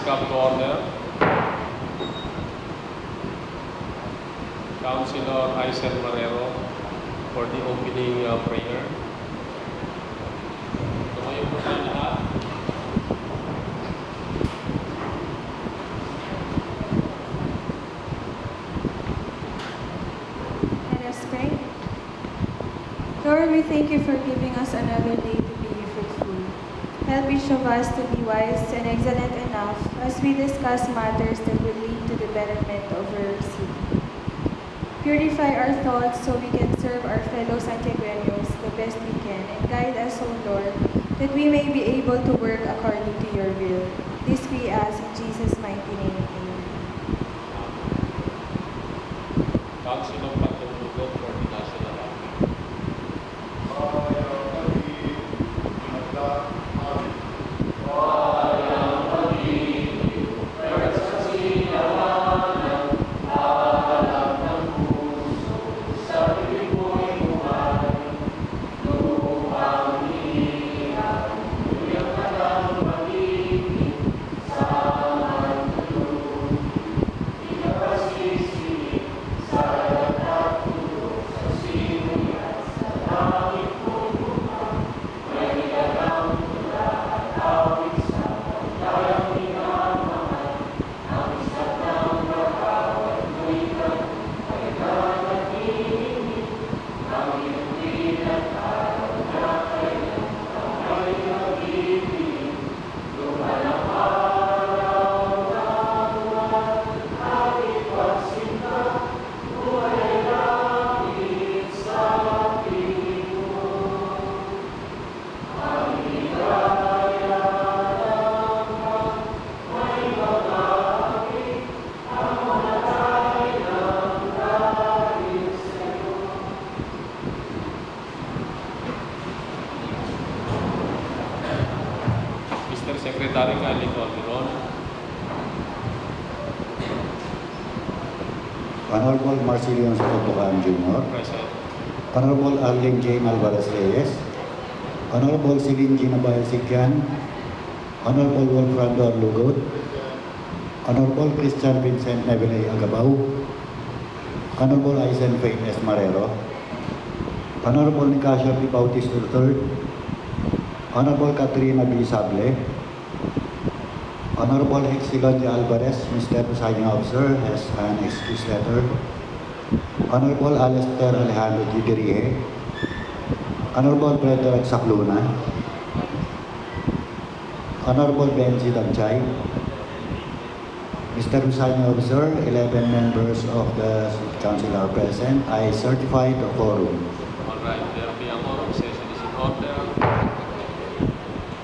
come to order. Councilor Aisen Marrero for the opening prayer. Tumayo po tayo lahat. Let us pray. Lord, we thank you for giving us another day to be fruitful. Help each of us to be wise and excellent enough as we discuss matters that will lead to the betterment of our city. Purify our thoughts so we can serve our fellow Santiagueños the best we can, and guide us, O Lord, that we may be able to work according to your will. This we ask in Jesus' mighty name. Amen. Councilor Pagkalugot for the National Army. Mr. Secretary Kali Calderon. Honorable Marcelian Sotocan Jr., Present. Honorable Arlene Jane Alvarez Reyes, Honorable Celine Gina Bayasikian, Honorable Wolfrando Arlugot, Honorable Christian Vincent Nebelay Agabao, Honorable Aisen Faith S. Marrero, Honorable Nicasio P. Bautista III, Honorable Katrina B. Sable, Honorable Hexilon J. Alvarez, Mr. Presiding Officer, has an excuse letter. Honorable Alistair Alejandro G. Dirije, Honorable Frederick Sacluna, Honorable Benji Damchay, Mr. Presiding Officer, 11 members of the Council are present. I certify the quorum. Alright, there being a quorum, session is in order.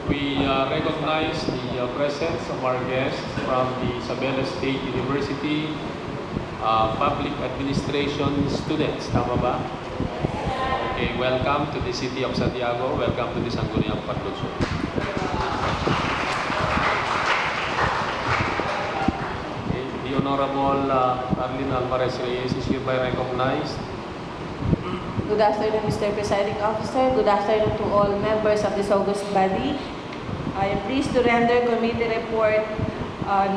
We recognize the presence of our guests from the Isabela State University Public Administration students. Tama ba? Okay, welcome to the city of Santiago. Welcome to the Sangguniang Paglunsod. Okay, the Honorable Arlene Alvarez Reyes is hereby recognized. Good afternoon, Mr. Presiding Officer. Good afternoon to all members of this august body. I am pleased to render committee report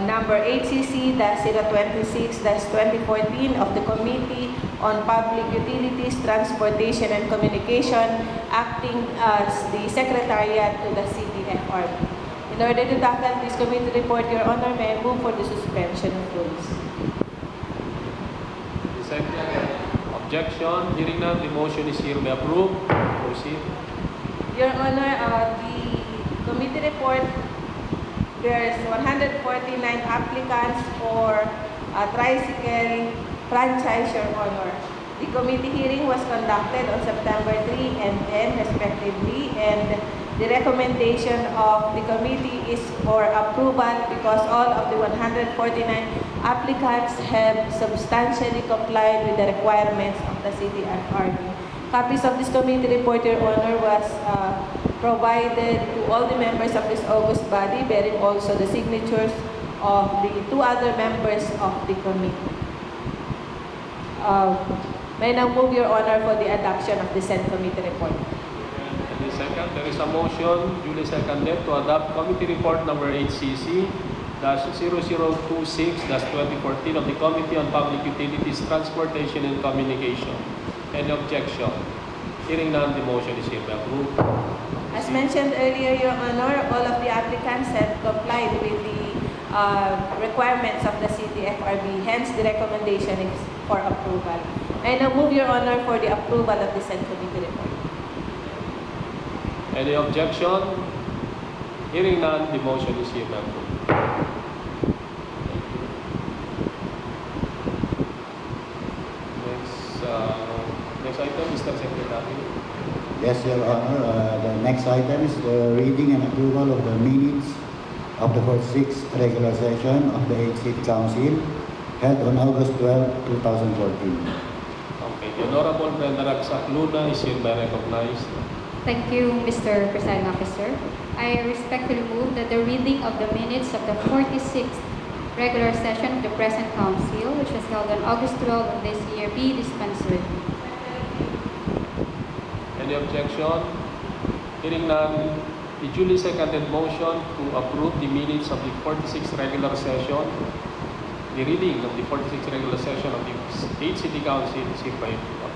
number 8cc-026-2014 of the Committee on Public Utilities, Transportation and Communication, acting as the Secretariat to the CTFRB. In order to tackle this committee report, Your Honor, may I move for the suspension of rules. The second objection, hearing none, the motion is hereby approved. Proceed. Your Honor, the committee report, there's 149 applicants for a tricycle franchise, Your Honor. The committee hearing was conducted on September 3 and 10 respectively, and the recommendation of the committee is for approval because all of the 149 applicants have substantially complied with the requirements of the CTFRB. Copies of this committee report, Your Honor, was provided to all the members of this august body, bearing also the signatures of the two other members of the committee. May I now move, Your Honor, for the adoption of the said committee report. And the second, there is a motion duly seconded to adopt committee report number 8cc 2014 of the Committee on Public Utilities, Transportation and Communication. Any objection? Hearing none, the motion is hereby approved. As mentioned earlier, Your Honor, all of the applicants have complied with the requirements of the CTFRB. Hence, the recommendation is for approval. I now move, Your Honor, for the approval of the said committee report. Any objection? Hearing none, the motion is hereby approved. Next item, Mr. Secretary. Yes, Your Honor. The next item is the reading and approval of the minutes of the 46th regular session of the 8th City Council held on August 12, 2014. Okay, the Honorable Brenda Ragsak Luna is hereby recognized. Thank you, Mr. Presiding Officer. I respectfully move that the reading of the minutes of the 46th regular session of the present council, which was held on August 12 of this year, be dispensed with. Any objection? Hearing none, the duly seconded motion to approve the minutes of the 46th regular session, the reading of the 46th regular session of the 8th City Council is hereby approved.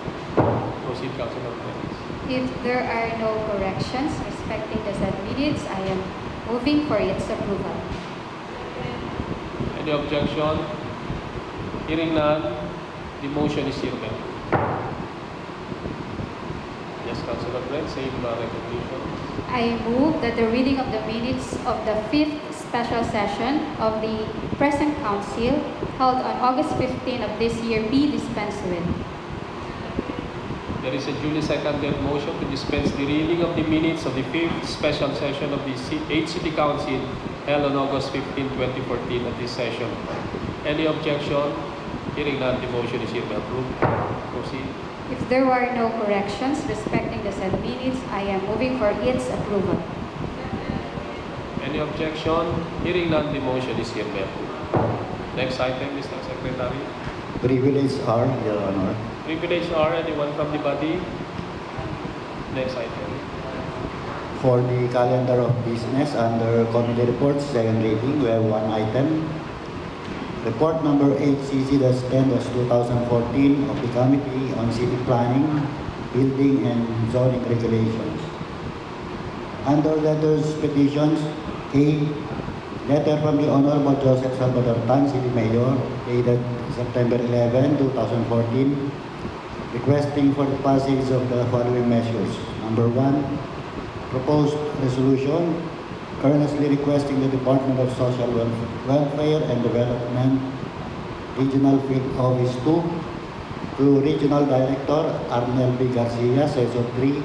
Proceed, Councilor Perez. If there are no corrections respecting the said minutes, I am moving for its approval. Any objection? Hearing none, the motion is hereby approved. Yes, Councilor Brent, same recognition. I move that the reading of the minutes of the 5th special session of the present council held on August 15 of this year be dispensed with. There is a duly seconded motion to dispense the reading of the minutes of the 5th special session of the 8th City Council held on August 15, 2014 at this session. Any objection? Hearing none, the motion is hereby approved. Proceed. If there are no corrections respecting the said minutes, I am moving for its approval. Any objection? Hearing none, the motion is hereby approved. Next item, Mr. Secretary. Privilege R, Your Honor. Privilege R, anyone from the body? Next item. For the calendar of business under committee reports, second reading, we have one item. Report number 8 CC-10-2014 of the Committee on City Planning, Building and Zoning Regulations. Under letters petitions, A. Letter from the Honorable Joseph Salvador Tan, City Mayor, dated September 11, 2014, requesting for the passage of the following measures. Number 1, proposed resolution earnestly requesting the Department of Social Welfare and Development, Regional Field Office 2, to Regional Director Arnel B. Garcia, Section 3,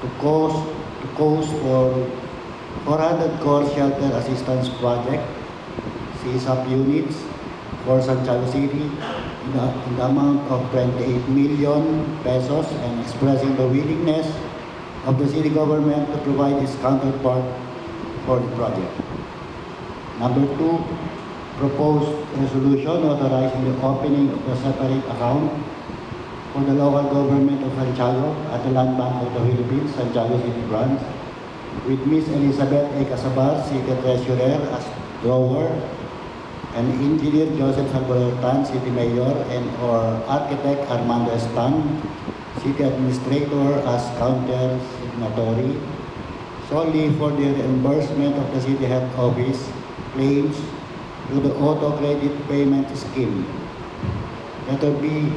to cause for 400 core shelter assistance project, CSAP units for Santiago City in the amount of 28 million pesos, and expressing the willingness of the city government to provide its counterpart for the project. Number 2, proposed resolution authorizing the opening of a separate account for the local government of Santiago at the Land Bank of the Philippines, Santiago City Branch, with Ms. Elizabeth A. Casabar, City Treasurer, as drawer, and Engineer Joseph Salvador Tan, City Mayor, and or Architect Armando Estan, City Administrator, as counter signatory, solely for the reimbursement of the City Health Office claims to the Auto Credit Payment Scheme. Letter B.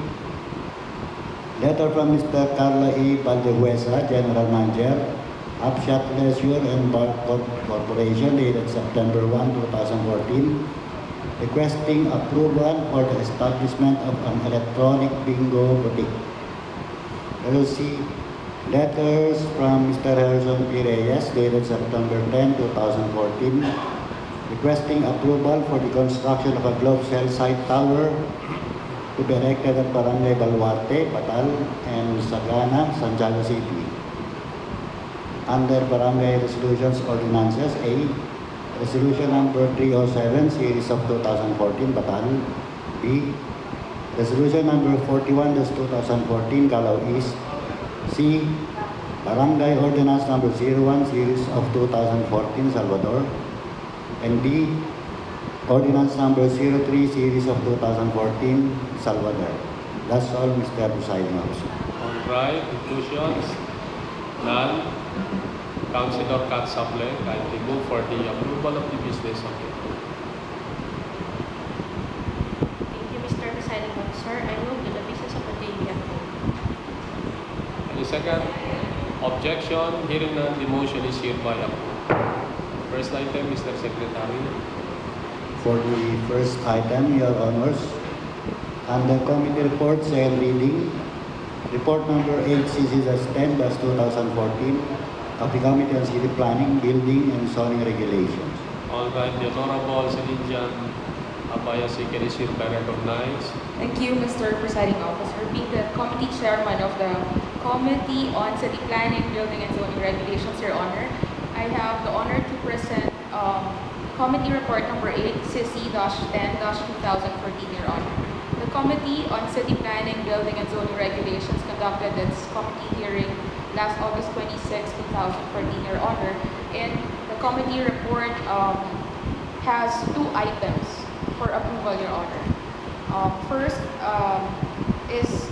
Letter from Mr. Carla E. Valdehuesa, General Manager, Upshot Leisure and Bar Corporation, dated September 1, 2014, requesting approval for the establishment of an electronic bingo boutique. LC. Letters from Mr. Harrison P. Reyes, dated September 10, 2014, requesting approval for the construction of a globe cell site tower to be erected at Barangay Baluarte, Batal, and Sagana, Santiago City. Under Barangay Resolutions Ordinances, A. Resolution number 307, Series of 2014, Batal. B. Resolution number 41-2014, Calao East. C. Barangay Ordinance number 01, Series of 2014, Salvador. And D. Ordinance number 03 series of 2014, Salvador. That's all, Mr. Presiding Officer. All right, inclusions? None. Councilor Katsaple, kindly move for the approval of the business of the Thank you, Mr. Presiding Officer. I move that the business of the day be approved. Any second? Objection? Hearing none, the motion is hereby approved. First item, Mr. Secretary. For the first item, Your Honors, under committee report, second reading, report number 8 CC-10-2014 of the Committee on City Planning, Building, and Zoning Regulations. All right, the Honorable Sinidjan Abayasikan is hereby recognized. Thank you, Mr. Presiding Officer. Being the committee chairman of the Committee on City Planning, Building, and Zoning Regulations, Your Honor, I have the honor to present Committee Report number 8, CC-10-2014, Your Honor. The Committee on City Planning, Building, and Zoning Regulations conducted its committee hearing last August 26, 2014, Your Honor. And the committee report has 2 items for approval, Your Honor. First is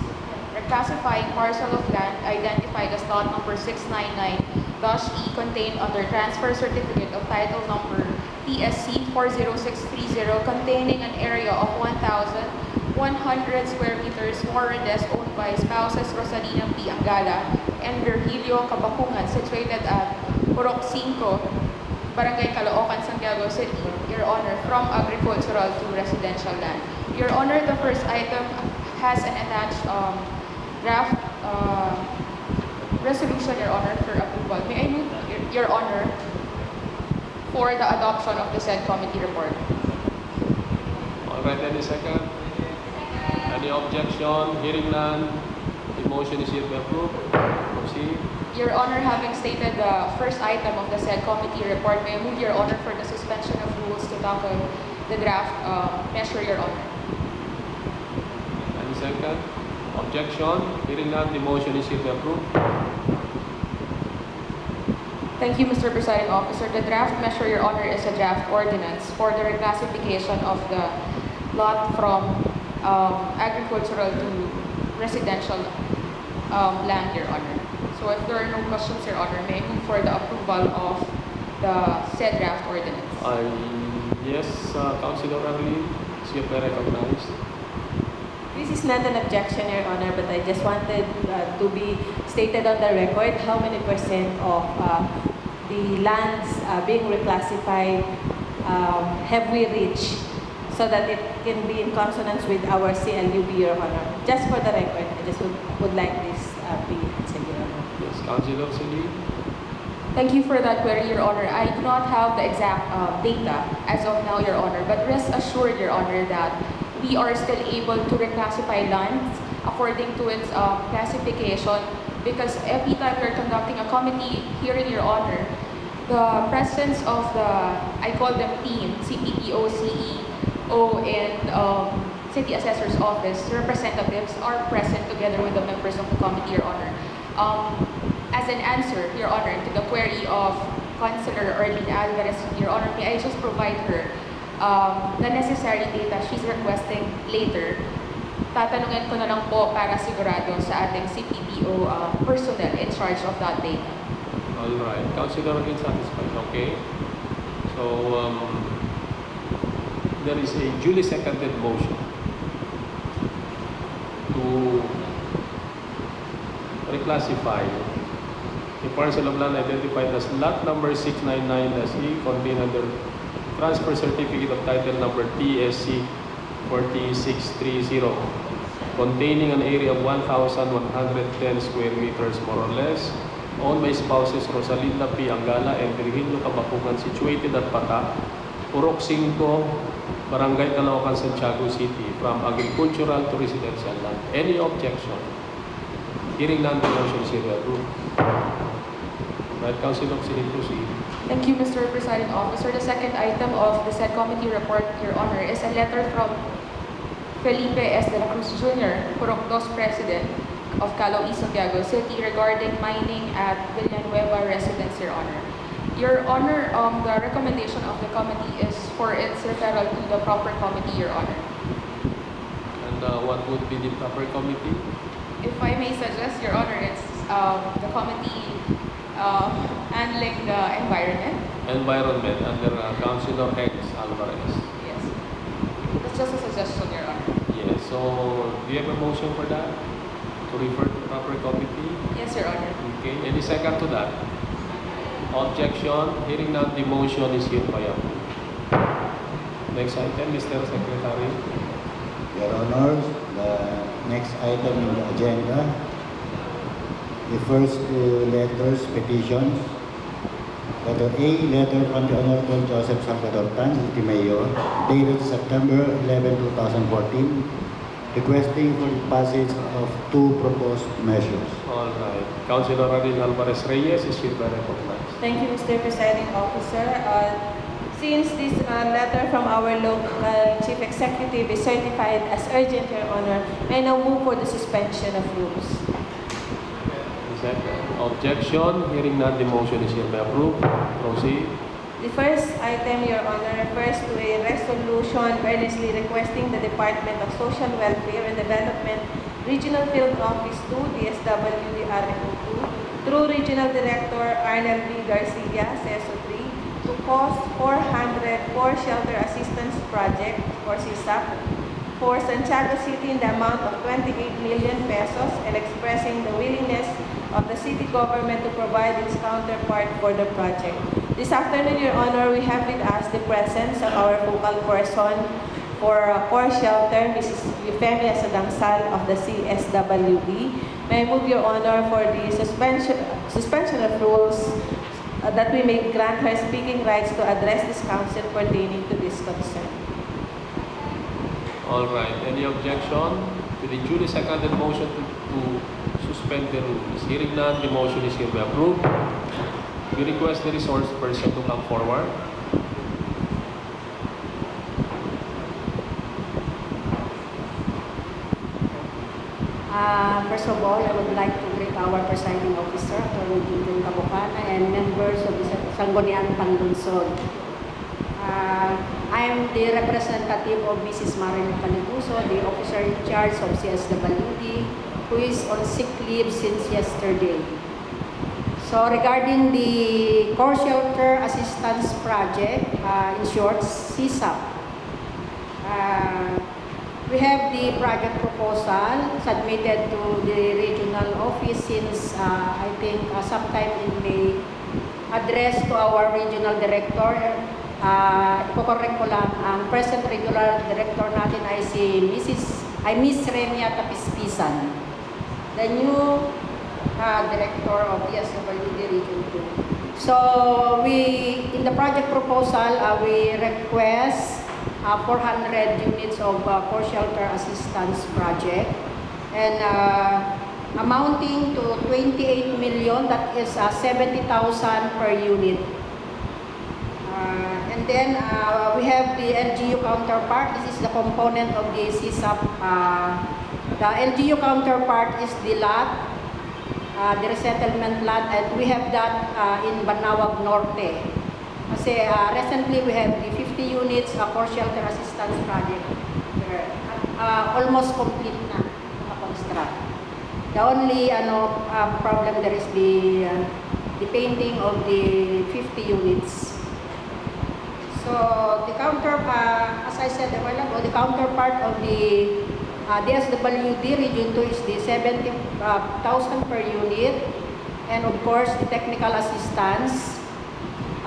reclassifying parcel of land identified as lot number 699-E contained under transfer certificate of title number TSC 40630 containing an area of 1,100 square meters more or less owned by spouses Rosalina P. Angala and Virgilio Cabakungan situated at Purok 5, Barangay Caloocan, Santiago City, Your Honor, from agricultural to residential land. Your Honor, the first item has an attached draft resolution, Your Honor, for approval. May I move, Your Honor, for the adoption of the said committee report? All right, any second? Any objection? Hearing none, the motion is hereby approved. Proceed. Your Honor, having stated the first item of the said committee report, may I move, Your Honor, for the suspension of rules to tackle the draft measure, Your Honor? Any second? Objection? Hearing none, the motion is hereby approved. Thank you, Mr. Presiding Officer. The draft measure, Your Honor, is a draft ordinance for the reclassification of the lot from agricultural to residential land, Your Honor. So if there are no questions, Your Honor, may I move for the approval of the said draft ordinance? Yes, Councilor Arlene, is hereby recognized. This is not an objection, Your Honor, but I just wanted to be stated on the record how many percent of the lands being reclassified have we reached so that it can be in consonance with our CLUB, Your Honor. Just for the record, I just would like this be answered, Your Honor. Yes, Councilor Celine. Thank you for that query, Your Honor. I do not have the exact data as of now, Your Honor, but rest assured, Your Honor, that we are still able to reclassify lands according to its classification because every time we're conducting a committee hearing, Your Honor, the presence of the, I call them team, CPPO, CEO, and City Assessor's Office representatives are present together with the members of the committee, Your Honor. As an answer, Your Honor, to the query of Councilor Erlene Alvarez, Your Honor, may I just provide her the necessary data she's requesting later. Tatanungin ko na lang po para sigurado sa ating CPPO personnel in charge of that data. All right. Councilor Arlene satisfied. Okay. So, there is a duly seconded motion to reclassify the parcel of land identified as lot number 699-E contained under transfer certificate of title number TSC 4630 containing an area of 1,110 square meters more or less owned by spouses Rosalinda P. Angala and Virgilio Cabakungan situated at Pata, Purok 5, Barangay Caloocan, Santiago City from agricultural to residential land. Any objection? Hearing none, the motion is approved. Right, Councilor, proceed. Thank you, Mr. Presiding Officer. The second item of the said committee report, Your Honor, is a letter from Felipe S. de la Cruz Jr., Purok 2 President of Caloocan, Santiago City regarding mining at Villanueva residence, Your Honor. Your Honor, the recommendation of the committee is for its referral to the proper committee, Your Honor. And what would be the proper committee? If I may suggest, Your Honor, it's the committee handling the environment. Environment under Councilor X Alvarez. Yes. That's just a suggestion, Your Honor. Yes, so do you have a motion for that? To refer to proper committee? Yes, Your Honor. Okay, any second to that? Objection, hearing none, the motion is hereby approved. Next item, Mr. Secretary. Your Honors, the next item in the agenda refers to letters, petitions. Letter A, letter from the Honorable Joseph Salvador Tan, City Mayor, dated September 11, 2014, requesting for the passage of two proposed measures. All right. Councilor Adil Alvarez Reyes is hereby recognized. Thank you, Mr. Presiding Officer. Since this letter from our local chief executive is certified as urgent, Your Honor, I now move for the suspension of rules. Second. Objection, hearing none, the motion is hereby approved. Proceed. The first item, Your Honor, refers to a resolution earnestly requesting the Department of Social Welfare and Development Regional Field Office 2, DSWD-RFO2, through Regional Director Arnel B. Garcia, CESO 3, to cost 400 for Shelter Assistance Project, or CSAP, for Santiago City in the amount of 28 million pesos and expressing the willingness of the city government to provide its counterpart for the project. This afternoon, Your Honor, we have with us the presence of our focal person for shelter, Mrs. Euphemia Sadangsal of the CSWD. May I move, Your Honor, for the suspension of rules that we may grant her speaking rights to address this council pertaining to this concern. All right. Any objection to the duly seconded motion to suspend the rules? Hearing none, the motion is hereby approved. We request the resource person to come forward. First of all, I would like to greet our presiding officer, Atty. Junjun Cabocana, and members of the Sangguniang Panlunsod. I am the representative of Mrs. Marilyn Palibuso, the officer in charge of CSWD, who is on sick leave since yesterday. So regarding the Core Shelter Assistance Project, in short, CSAP, we have the project proposal submitted to the regional office since I think sometime in May, addressed to our regional director. Ipokorrect ko lang, ang present regular director natin ay Miss Remia Tapispisan, the new director of DSWD Region 2. So in the project proposal, we request 400 units of core shelter assistance project, and amounting to 28 million, that is 70,000 per unit. And then we have the LGU counterpart. This is the component of the CSAP. The LGU counterpart is the lot, the resettlement lot, and we have that in Banawag Norte. Kasi recently we have the 50 units core shelter assistance project. Almost complete na construct. The only problem there is the painting of the 50 units. So the as I said a while ago, the counterpart of the DSWD Region 2 is the 70,000 per unit, and of course the technical assistance.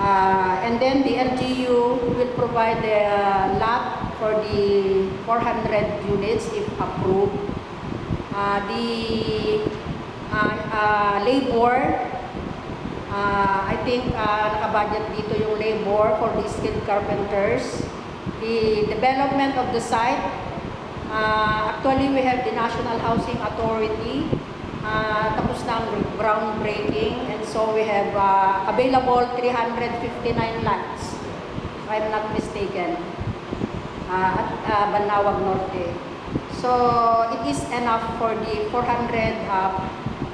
And then the LGU will provide the lot for the 400 units if approved. The labor, I think nakabudget dito yung labor for the skilled carpenters. The development of the site, actually we have the National Housing Authority. Tapos na ang groundbreaking, and so we have available 359 lots, if I'm not mistaken, at Banawag Norte. So it is enough for the 400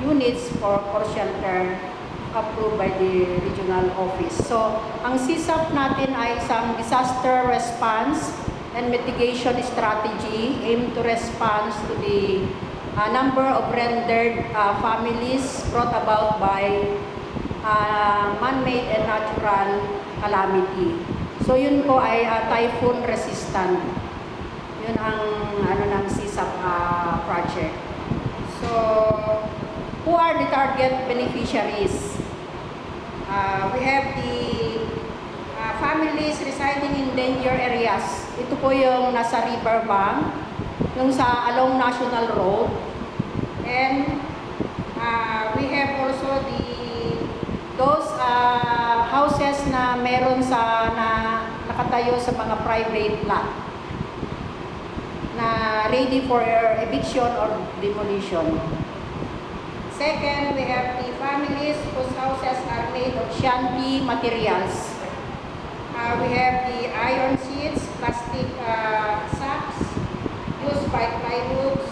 units for shelter approved by the regional office. So, ang CSAP natin ay isang disaster response and mitigation strategy aimed to respond to the number of rendered families brought about by man-made and natural calamity. So yun po ay typhoon resistant. Yun ang ng CSAP project. So who are the target beneficiaries? We have the families residing in danger areas. Ito po yung nasa riverbank, yung sa along National Road. And we have also those houses na meron nakatayo sa mga private lot na ready for eviction or demolition. Second, we have the families whose houses are made of shanty materials. We have the iron sheets, plastic sacks, used by plywoods,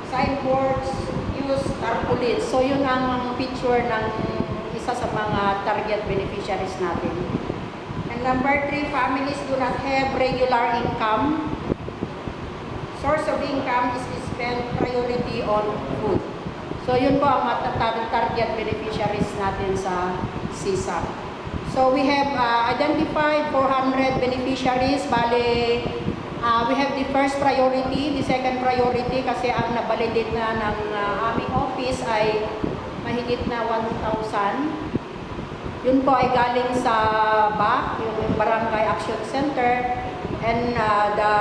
signboards, used tarpaulins. So yun ang picture ng isa sa mga target beneficiaries natin. And number 3, families do not have regular income. Source of income is spent priority on food. So yun po ang target beneficiaries natin sa CSAP. So we have identified 400 beneficiaries. Bale, we have the first priority, the second priority kasi ang nabalidate na ng aming office ay mahigit na 1,000. Yun po ay galing sa BAC, yung Barangay Action Center, and the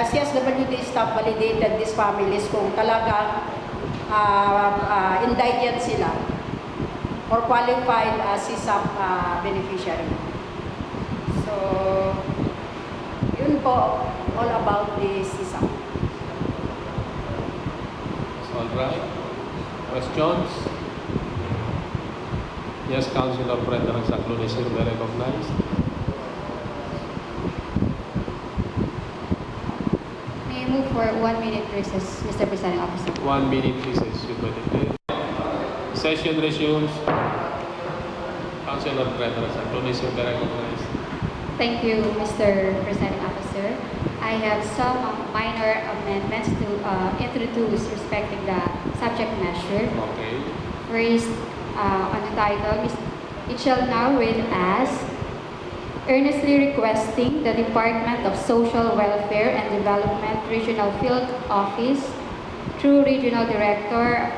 CSWD staff validated these families kung talagang indigent sila or qualified CSAP beneficiary. So, yun po, all about the CSAP. All right. Questions? Yes, Councilor Brenda Ransaclon is hereby recognized. May I move for 1 minute recess, Mr. Presiding Officer? 1 minute recess should be declared. Session resumes. Councilor Brenda Ransaclon is hereby recognized. Thank you, Mr. Presiding Officer. I have some minor amendments to introduce respecting the subject measure. Okay. First, on the title, it shall now read as earnestly requesting the Department of Social Welfare and Development Regional Field Office through Regional Director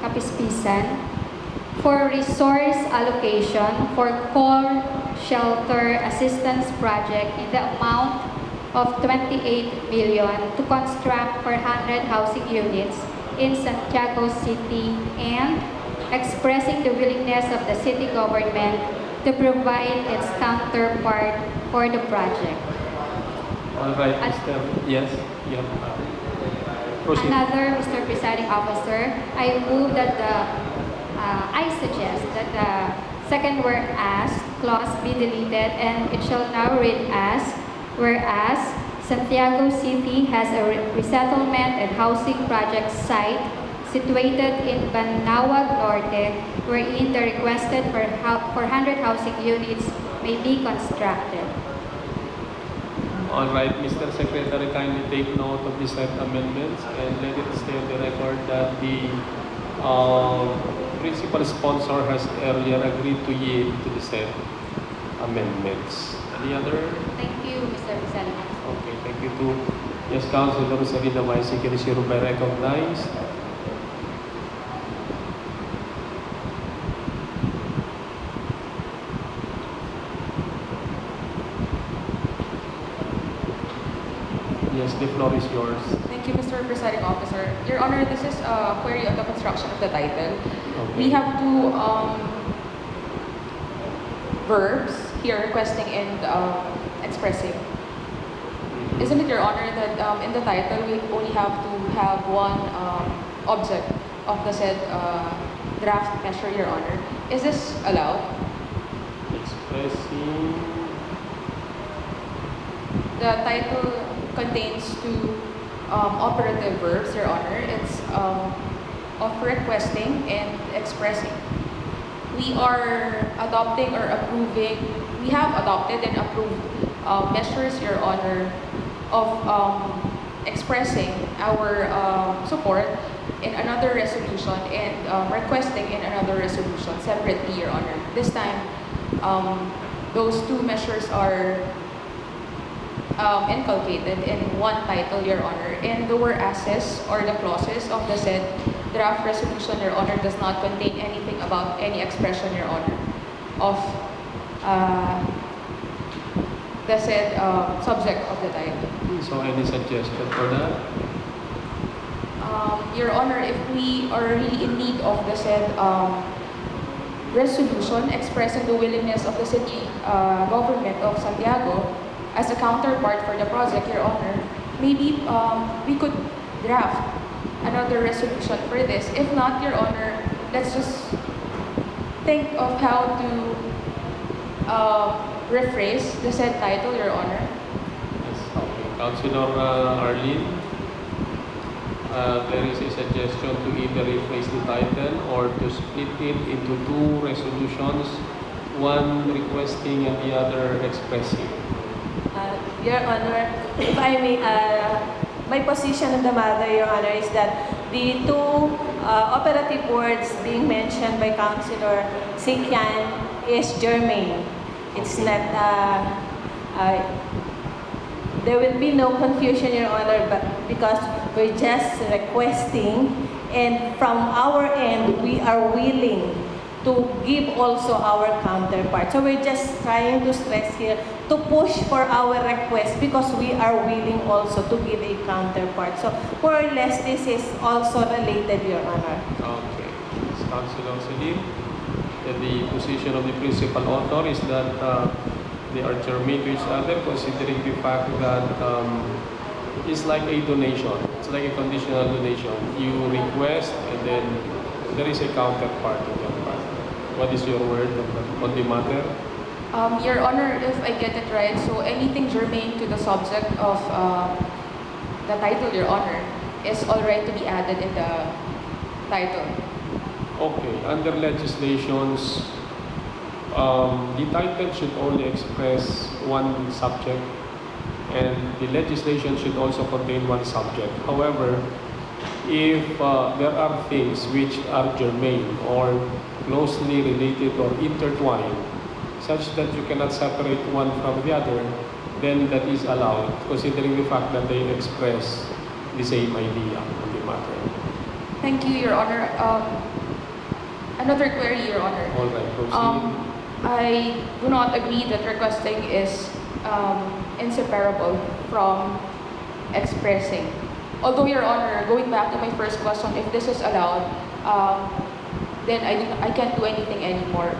Kapispisan for resource allocation for core shelter assistance project in the amount of 28 million to construct 400 housing units in Santiago City and expressing the willingness of the city government to provide its counterpart for the project. All right, Mr. Yes, you have proceed. Another, Mr. Presiding Officer, I move that I suggest that the second whereas clause be deleted and it shall now read as whereas Santiago City has a resettlement and housing project site situated in Banawag Norte wherein the requested 400 housing units may be constructed. All right, Mr. Secretary, kindly take note of the said amendments and let it stay on the record that the principal sponsor has earlier agreed to yield to the said amendments. Any other? Thank you, Mr. President. Okay, thank you too. Yes, Councilor Sarina Maisik is hereby recognized. Yes, the floor is yours. Thank you, Mr. Presiding Officer. Your Honor, this is a query on the construction of the title. Okay. We have two verbs here, requesting and expressing. Isn't it, Your Honor, that in the title we only have to have one object of the said draft measure, Your Honor? Is this allowed? Expressing. the title contains two operative verbs, Your Honor. It's of requesting and expressing. We are adopting or approving, we have adopted and approved measures, Your Honor, of expressing our support in another resolution and requesting in another resolution separately, Your Honor. This time, those two measures are inculcated in one title, Your Honor, and the whereases or the clauses of the said draft resolution, Your Honor, does not contain anything about any expression, Your Honor, of the said subject of the title. So any suggestion for that? Your Honor, if we are really in need of the said resolution expressing the willingness of the city government of Santiago as a counterpart for the project, Your Honor, maybe we could draft another resolution for this. If not, Your Honor, let's just think of how to rephrase the said title, Your Honor. Yes, okay. Councilor Arlene, there is a suggestion to either replace the title or to split it into two resolutions, one requesting and the other expressing. Your Honor, if I may, my position on the matter, Your Honor, is that the two operative words being mentioned by Councilor Sikian is germane. It's not, there will be no confusion, Your Honor, but because we're just requesting, and from our end, we are willing to give also our counterpart. So we're just trying to stress here to push for our request because we are willing also to give a counterpart. So more or less, this is also related, Your Honor. Okay. Ms. Councilor Celine, the position of the principal author is that they are germane to each other, considering the fact that it's like a donation. It's like a conditional donation. You request and then there is a counterpart to that part. What is your word on the matter? Your Honor, if I get it right, so anything germane to the subject of the title, Your Honor, is all right to be added in the title. Okay, under legislations, the title should only express one subject and the legislation should also contain one subject. However, if there are things which are germane or closely related or intertwined, such that you cannot separate one from the other, then that is allowed, considering the fact that they express the same idea on the matter. Thank you, Your Honor. Another query, Your Honor. All right, proceed. I do not agree that requesting is inseparable from expressing. Although, Your Honor, going back to my first question, if this is allowed, then I can't do anything anymore.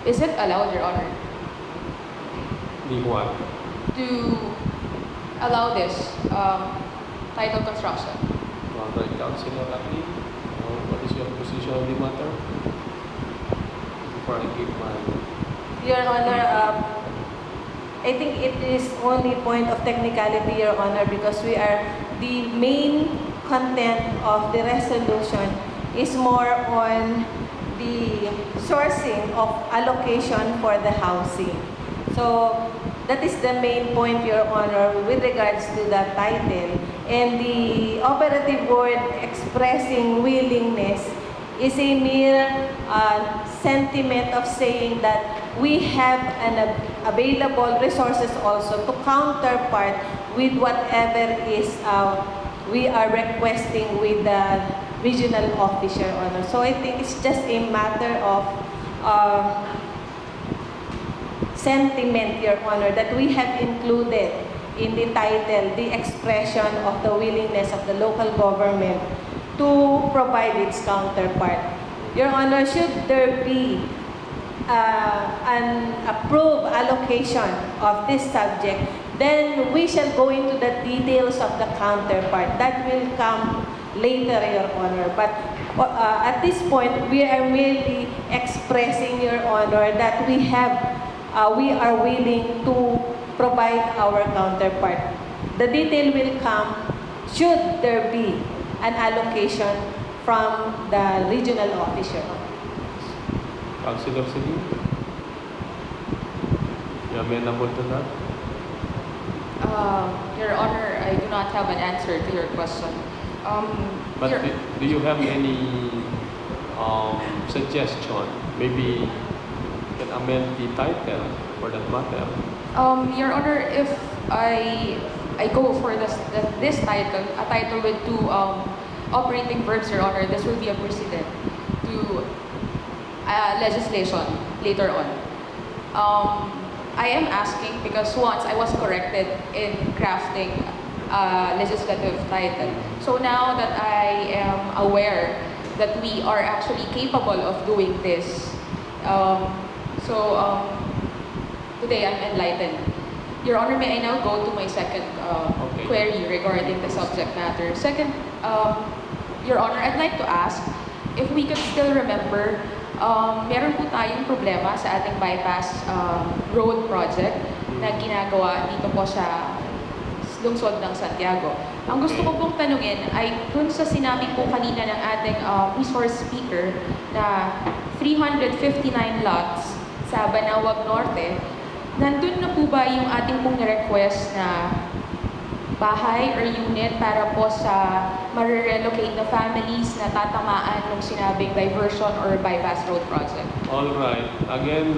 Is it allowed, Your Honor, The what? to allow this title construction? All right, Councilor Abdi, what is your position on the matter? Before I give my... Your Honor, I think it is only point of technicality, Your Honor, because the main content of the resolution is more on the sourcing of allocation for the housing. So that is the main point, Your Honor, with regards to the title. And the operative word expressing willingness is a mere sentiment of saying that we have an available resources also to counterpart with whatever is we are requesting with the regional office, Your Honor. So I think it's just a matter of sentiment, Your Honor, that we have included in the title the expression of the willingness of the local government to provide its counterpart. Your Honor, should there be an approved allocation of this subject, then we shall go into the details of the counterpart. That will come later, Your Honor. But at this point, we are merely expressing, Your Honor, that we are willing to provide our counterpart. The detail will come should there be an allocation from the regional officer. Councilor Celine? You amenable to that? Your Honor, I do not have an answer to your question. But Your- do you have any suggestion? Maybe you can amend the title for that matter. Your Honor, if I go for this title, a title with two operating verbs, Your Honor, this will be a precedent to legislation later on. I am asking because once I was corrected in crafting a legislative title. So now that I am aware that we are actually capable of doing this, today I'm enlightened. Your Honor, may I now go to my second Okay. query regarding the subject matter. Second, Your Honor, I'd like to ask if we could still remember, meron po tayong problema sa ating bypass road project na ginagawa dito po sa lungsod ng Santiago. Ang gusto ko pong tanungin ay dun sa sinabi po kanina ng ating resource speaker na 359 lots sa Banawag Norte, nandun na po ba yung ating pong request na bahay or unit para po sa marirelocate na families na tatamaan ng sinabing diversion or bypass road project? All right. Again,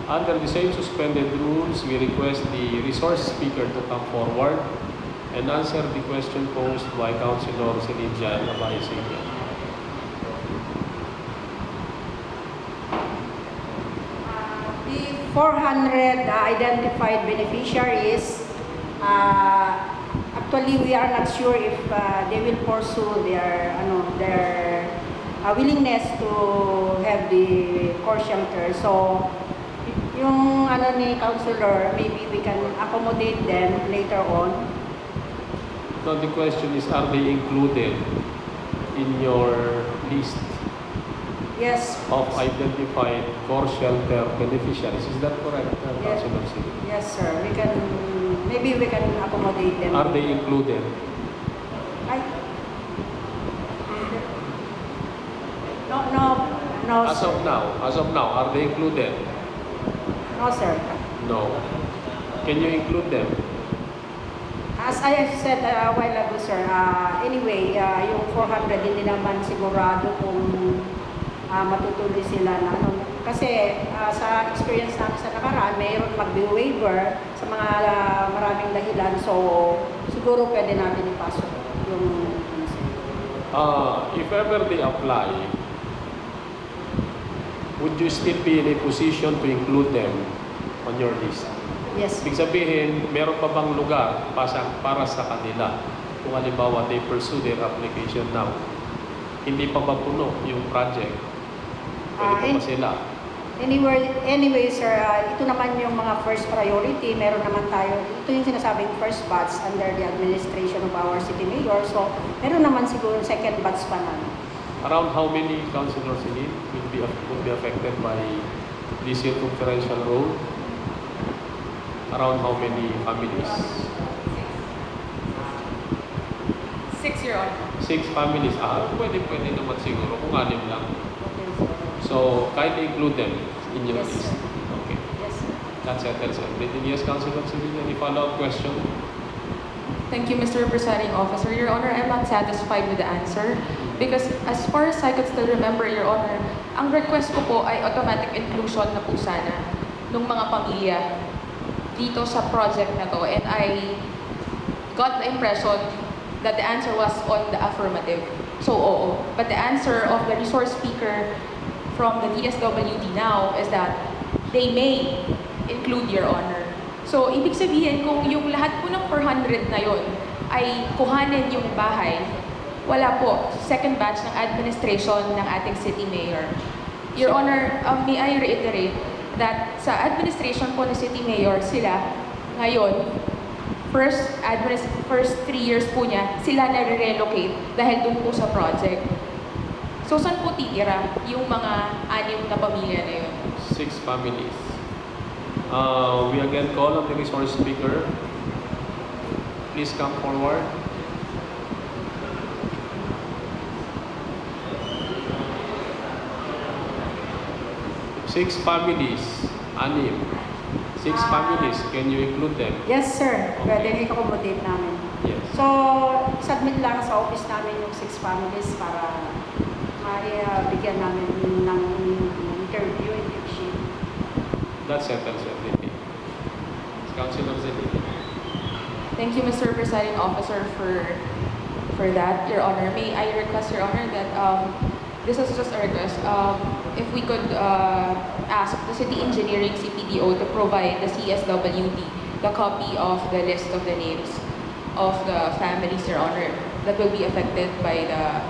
under the same suspended rules, we request the resource speaker to come forward and answer the question posed by Councilor Celine Jan Abayasinghe. The 400 identified beneficiaries, actually we are not sure if they will pursue their willingness to have the core shelter. So, yung ni Councilor, maybe we can accommodate them later on. Now the question is, are they included in your list Yes. of identified core shelter beneficiaries? Is that correct, Yes. Councilor Celine? Yes, sir. Maybe we can accommodate them. Are they included? No, As sir. of now, are they included? No, sir. No. Can you include them? As I have said a while ago, sir, anyway, yung 400 hindi naman sigurado kung matutuloy sila na Kasi sa experience namin sa nakaraan, mayroon mag-waiver sa mga maraming dahilan. So, siguro pwede natin ipasok yung If ever they apply, would you still be in a position to include them on your list? Yes. Ibig sabihin, meron pa bang lugar para sa kanila? Kung halimbawa, they pursue their application now, hindi pa ba puno yung project? Pwede pa ba sila? Anyway, sir, ito naman yung mga first priority. Meron naman tayo, ito yung sinasabing first batch under the administration of our city mayor. So, meron naman siguro second batch pa na. Around how many councilors in it would be affected by this circumferential road? Around how many families? 6, Your Honor. 6 families. Pwede naman siguro kung 6 lang. So, kahit include them in your Yes, list. sir. Okay. Yes, sir. That settles everything. Yes, Councilor Celine, any follow-up question? Thank you, Mr. Presiding Officer. Your Honor, I'm not satisfied with the answer because as far as I could still remember, Your Honor, ang request ko po ay automatic inclusion na po sana ng mga pamilya dito sa project na to. And I got the impression that the answer was on the affirmative. So, oo. But the answer of the resource speaker from the DSWD now is that they may include, Your Honor. So, ibig sabihin, kung yung lahat po ng 400 na yon ay kuhanin yung bahay, wala po. Second batch ng administration ng ating city mayor. Your Honor, may I reiterate that sa administration po ng city mayor, sila ngayon, first 3 years po niya, sila na-relocate dahil dun po sa project. So, saan po titira yung mga 6 na pamilya na yun? 6 families. We again call on the resource speaker. Please come forward. Six families, anim. Six families, can you include them? Yes, sir. Okay. Pwede i-accommodate namin. Yes. So, submit lang sa office namin yung 6 families para bigyan namin ng interview sheet. That settles everything. Councilor Zedin. Thank you, Mr. Presiding Officer, for that, Your Honor. May I request, Your Honor, that this is just a request. If we could ask the City Engineering CPDO to provide the CSWD the copy of the list of the names of the families, Your Honor, that will be affected by the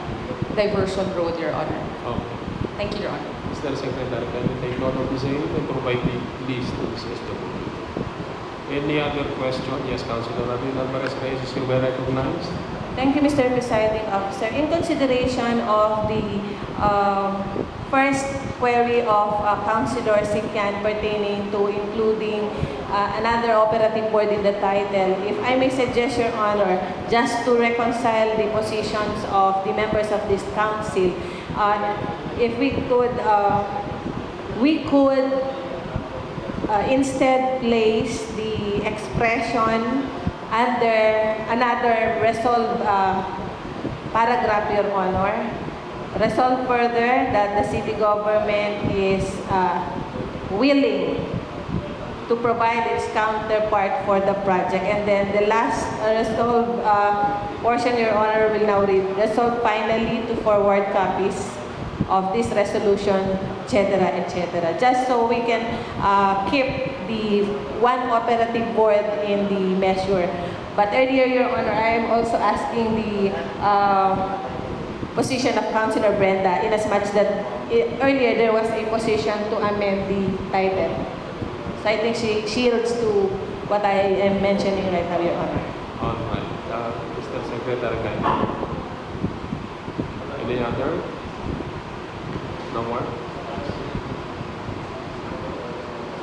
diversion road, Your Honor. Okay. Thank you, Your Honor. Mr. Secretary, can you take note of the same and provide the list to the CSW? Any other question? Yes, Councilor Radin Alvarez Reyes, you were recognized. Thank you, Mr. Presiding Officer. In consideration of the first query of Councilor Sikian pertaining to including another operative board in the title, if I may suggest, Your Honor, just to reconcile the positions of the members of this council, if we could instead place the expression under another resolve paragraph, Your Honor. Resolve further that the city government is willing to provide its counterpart for the project. And then the last resolve portion, Your Honor, will now read, resolve finally to forward copies of this resolution, etc., etc. Just so we can keep the one operative board in the measure. But earlier, Your Honor, I am also asking the position of Councilor Brenda, in as much that earlier there was a position to amend the title. So I think she yields to what I am mentioning right now, Your Honor. All right. Mr. Secretary, any other? No more?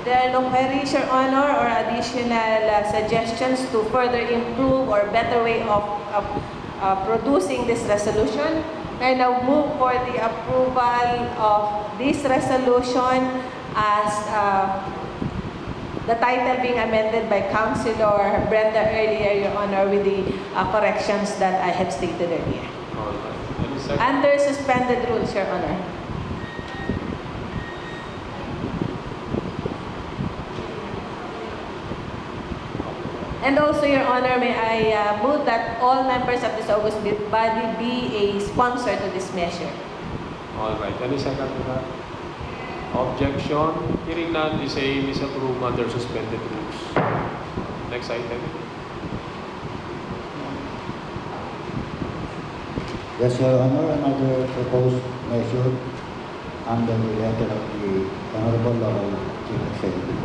There are no queries, Your Honor, or additional suggestions to further improve or better way of producing this resolution. I now move for the approval of this resolution as the title being amended by Councilor Brenda earlier, Your Honor, with the corrections that I have stated earlier. All right. Any second? Under suspended rules, Your Honor. And also, Your Honor, may I move that all members of this august body be a sponsor to this measure. All right. Any second to that? Objection? Hearing none, the same is approved under suspended rules. Next item. Yes, Your Honor, another proposed measure under the letter of the Honorable Local Chief Executive.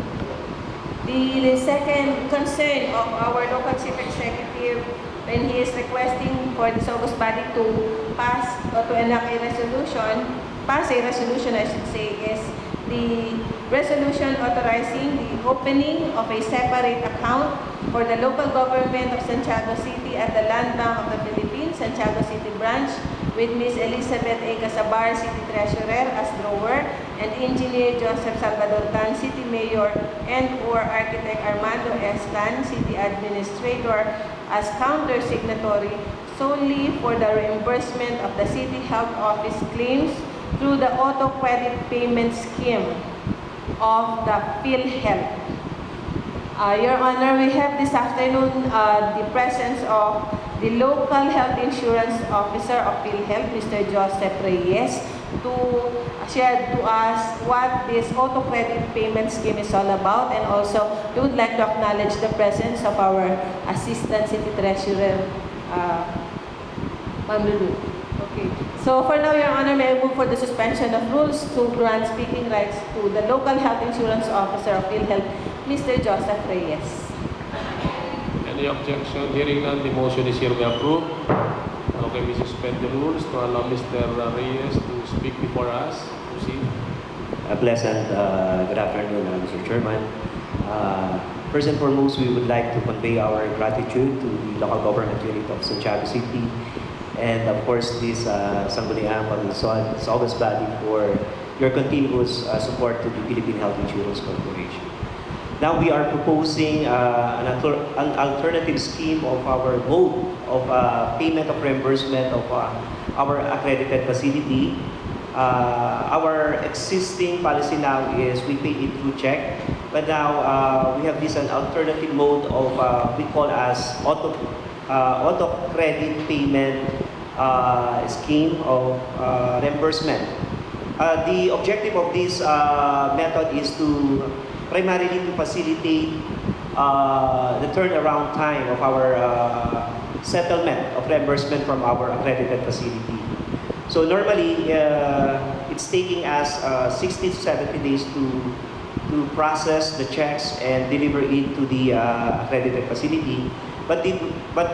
The second concern of our local chief executive when he is requesting for this august body to pass or to enact a resolution, pass a resolution I should say, is the resolution authorizing the opening of a separate account for the local government of Santiago City at the Land Bank of the Philippines, Santiago City Branch, with Ms. Elizabeth A. Casabar, City Treasurer, as drawer, and Engineer Joseph Salvador Tan, City Mayor, and/or Architect Armando S. Tan, City Administrator, as counter-signatory solely for the reimbursement of the City Health Office claims through the auto credit payment scheme of the PhilHealth. Your Honor, we have this afternoon the presence of the local health insurance officer of PhilHealth, Mr. Joseph Reyes, to share to us what this auto credit payment scheme is all about, and also we would like to acknowledge the presence of our Assistant City Treasurer, Ma'am Lulu. Okay. So for now, Your Honor, may I move for the suspension of rules to grant speaking rights to the local health insurance officer of PhilHealth, Mr. Joseph Reyes. Any objection? Hearing none, the motion is hereby approved. Okay, we suspend the rules to allow Mr. Reyes to speak before us. Proceed. A pleasant good afternoon, Mr. Chairman. First and foremost, we would like to convey our gratitude to the local government unit of Santiago City, and of course this Sangguniang Pag-Solves Body for your continuous support to the Philippine Health Insurance Corporation. Now we are proposing an alternative scheme of our mode of payment of reimbursement of our accredited facility. Our existing policy now is we pay it through check, but now we have this an alternative mode of we call as auto credit payment scheme of reimbursement. The objective of this method is to primarily to facilitate the turnaround time of our settlement of reimbursement from our accredited facility. So normally, it's taking us 60 to 70 days to process the checks and deliver it to the accredited facility. But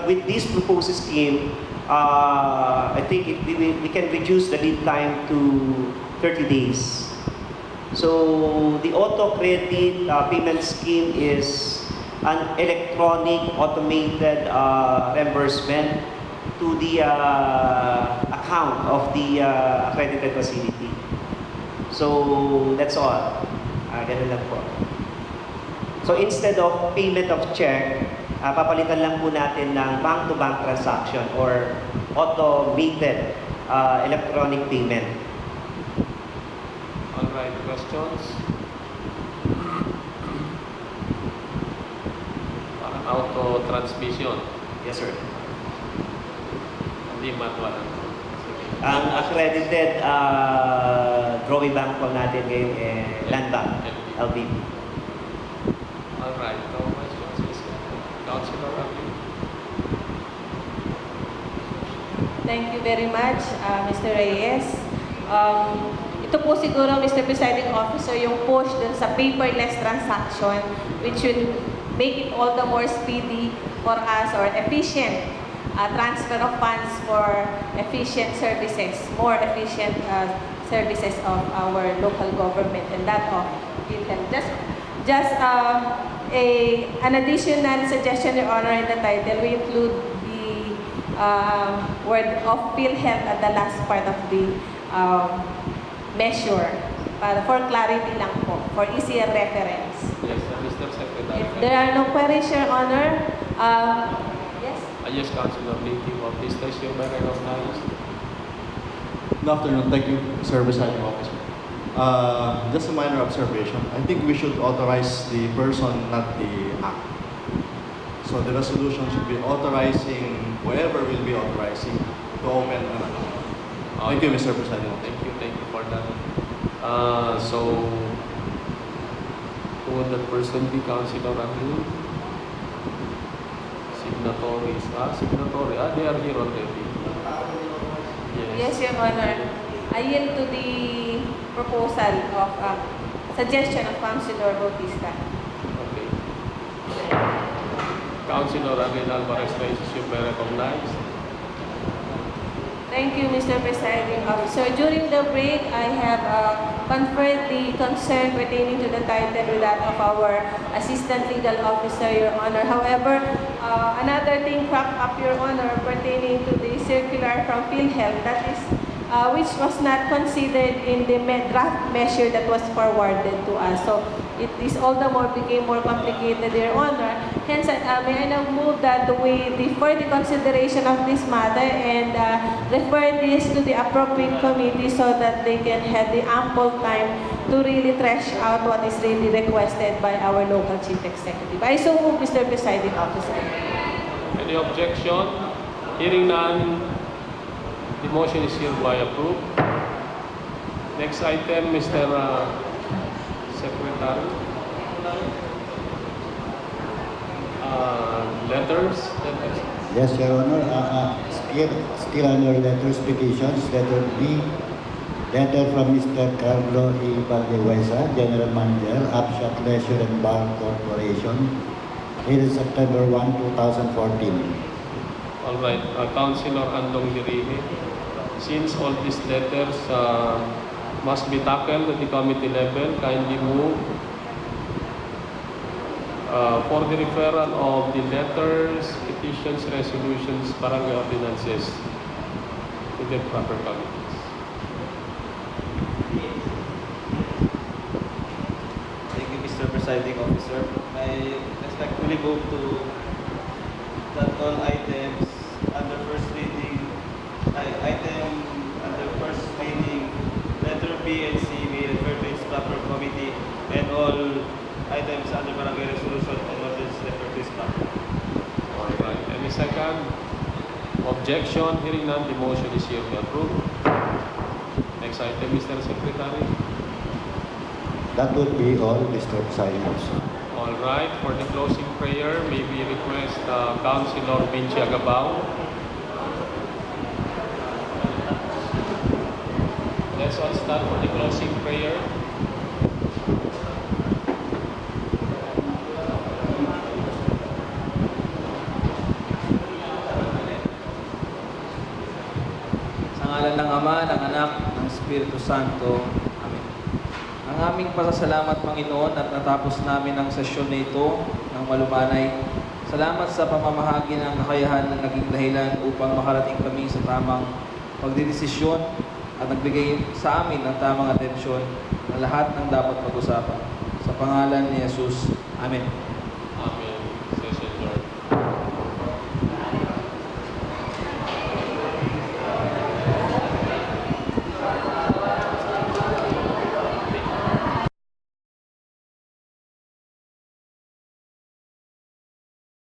with this proposed scheme, I think we can reduce the lead time to 30 days. So the auto credit payment scheme is an electronic automated reimbursement to the account of the accredited facility. So that's all. Ganun lang po. So instead of payment of check, papalitan lang po natin ng bank-to-bank transaction or automated electronic payment. All right, questions? Parang auto transmission. Yes, sir. Hindi manual. Ang accredited drawing bank po natin ngayon Land Bank, LBB. All right, no questions. Councilor Rafi. Thank you very much, Mr. Reyes. Ito po siguro, Mr. Presiding Officer, yung push dun sa paperless transaction, which will make it all the more speedy for us or efficient transfer of funds for efficient services, more efficient services of our local government and that of PhilHealth. Just an additional suggestion, Your Honor, in the title, we include the word of PhilHealth at the last part of the measure for clarity lang po, for easier reference. Yes, Mr. Secretary. If there are no queries, Your Honor, yes? Yes, Councilor Native of this station, you may recognize. Good afternoon. Thank you, Sir Presiding Officer. Just a minor observation. I think we should authorize the person, not the act. So the resolution should be authorizing whoever will be authorizing to open an account. Thank you, Mr. Presiding Officer. Thank you for that. So, who would that person be, Councilor Rafi? Signatories. Signatory. They are here already. Yes, Your Honor. I yield to the proposal of suggestion of Councilor Bautista. Okay. Councilor Aguilar Alvarez Reyes, you may recognize. Thank you, Mr. Presiding Officer. During the break, I have conferred the concern pertaining to the title with that of our Assistant Legal Officer, Your Honor. However, another thing cropped up, Your Honor, pertaining to the circular from PhilHealth, that is, which was not considered in the draft measure that was forwarded to us. So it is all the more became more complicated, Your Honor. Hence, may I now move that we defer the consideration of this matter and refer this to the appropriate committee so that they can have the ample time to really thresh out what is really requested by our local chief executive. I so move, Mr. Presiding Officer. Any objection? Hearing none, the motion is hereby approved. Next item, Mr. Secretary. Letters. Yes, Your Honor. Still under letters petitions, letter B, letter from Mr. Carlo E. Valdewesa, General Manager, Upshot Leisure and Bar Corporation, dated September 1, 2014. All right, Councilor Andong Dirimi. Since all these letters must be tackled at the committee level, kindly move for the referral of the letters, petitions, resolutions, barangay ordinances to their proper committees. Thank you, Mr. Presiding Officer. I respectfully move to that all items under first reading, item under first reading, letter B and C be referred to its proper committee, and all items under barangay resolution and ordinance referred to its proper. All right. Any second? Objection? Hearing none, the motion is hereby approved. Next item, Mr. Secretary. That would be all, Mr. Presiding Officer. All right. For the closing prayer, may we request Councilor Vinci Agabao. Let's all start for the closing prayer. Sa ngalan ng Ama, ng Anak, ng Espiritu Santo. Amen. Ang aming pasasalamat, Panginoon, at natapos namin ang sesyon na ito ng malumanay. Salamat sa pamamahagi ng kakayahan na naging dahilan upang makarating kami sa tamang pagdidesisyon at nagbigay sa amin ng tamang atensyon na lahat ng dapat pag-usapan. Sa pangalan ni Jesus. Amen.